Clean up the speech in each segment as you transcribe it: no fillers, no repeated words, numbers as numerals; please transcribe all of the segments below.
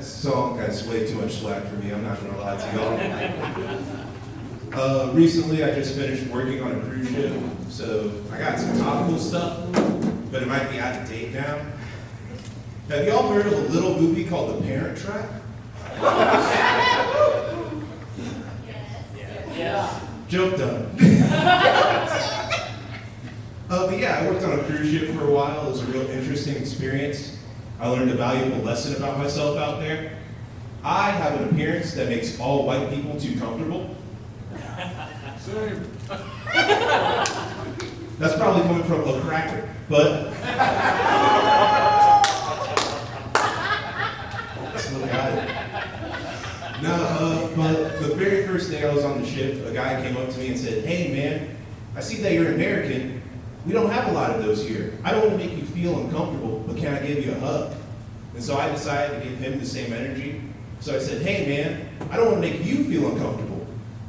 that song has way too much swag for me, I'm not gonna lie to y'all. Recently I just finished working on a cruise ship, so I got some topical stuff, but it might be out of date now. Have y'all heard of a little movie called The Parent Trap? Yes. Joke done. But yeah, I worked on a cruise ship for a while. It was a real interesting experience. I learned a valuable lesson about myself out there. I have an appearance that makes all white people too comfortable. Same. That's probably coming from a cracker, but that's what got it. No, but the very first day I was on the ship, a guy came up to me and said, "Hey man, I see that you're American. We don't have a lot of those here. I don't want to make you feel uncomfortable, but can I give you a hug?" And so I decided to give him the same energy. So I said, "Hey man, I don't want to make you feel uncomfortable,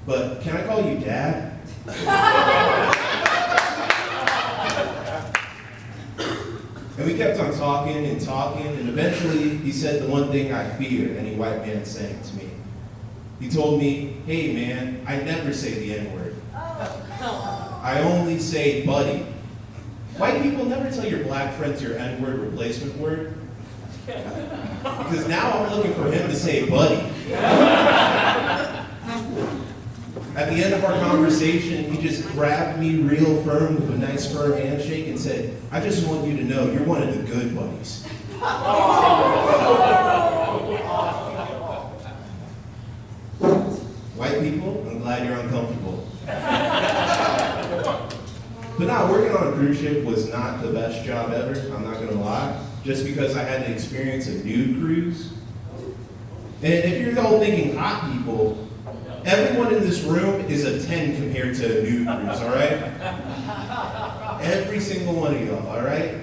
but can I call you Dad?" And we kept on talking, and eventually he said the one thing I fear any white man saying to me. He told me, "Hey man, I never say the N-word. I only say buddy." White people never tell your black friends your N-word replacement word. Because now I'm looking for him to say buddy. At the end of our conversation, he just grabbed me real firm with a nice firm handshake and said, "I just want you to know you're one of the good buddies." White people, I'm glad you're uncomfortable. But no, working on a cruise ship was not the best job ever, I'm not gonna lie. Just because I had to experience a nude cruise. And if you're all thinking hot people, everyone in this room is a 10 compared to a nude cruise, all right? Every single one of y'all, all right?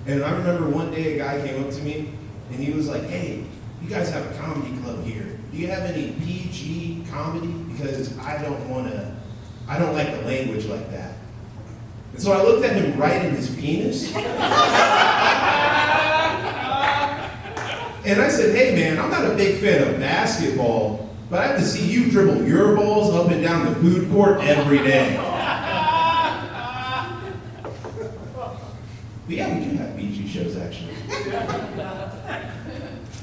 And I remember one day a guy came up to me and he was like, "Hey, you guys have a comedy club here. Do you have any PG comedy? Because I don't like the language like that." And so I looked at him right in his penis. And I said, "Hey man, I'm not a big fan of basketball, but I have to see you dribble your balls up and down the food court every day." But yeah, we do have PG shows actually.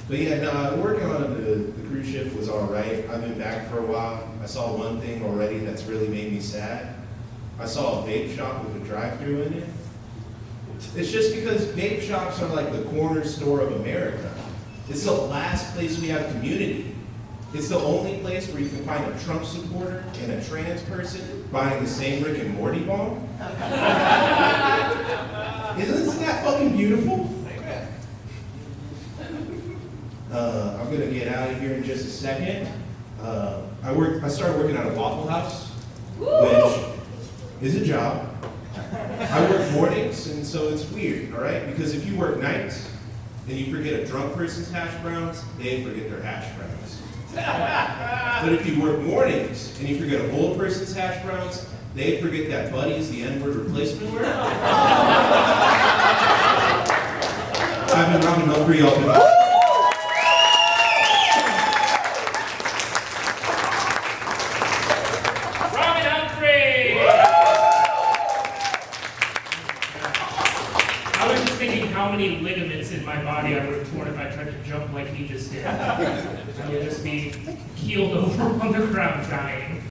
But yeah, no, working on the cruise ship was all right. I've been back for a while. I saw one thing already that's really made me sad. I saw a vape shop with a drive-thru in it. It's just because vape shops are like the corner store of America. It's the last place we have community. It's the only place where you can find a Trump supporter and a trans person buying the same Rick and Morty bomb. Isn't that fucking beautiful? I'm gonna get out of here in just a second. I started working at a Waffle House, which is a job. I work mornings, and so it's weird, all right? Because if you work nights and you forget a drunk person's hash browns, they forget their hash browns. But if you work mornings and you forget an old person's hash browns, they forget that buddy is the N-word replacement word. I've been Robin Humphrey, y'all can. How many ligaments in my body I would have torn if I tried to jump like he just did. I would just be keeled over on the ground dying.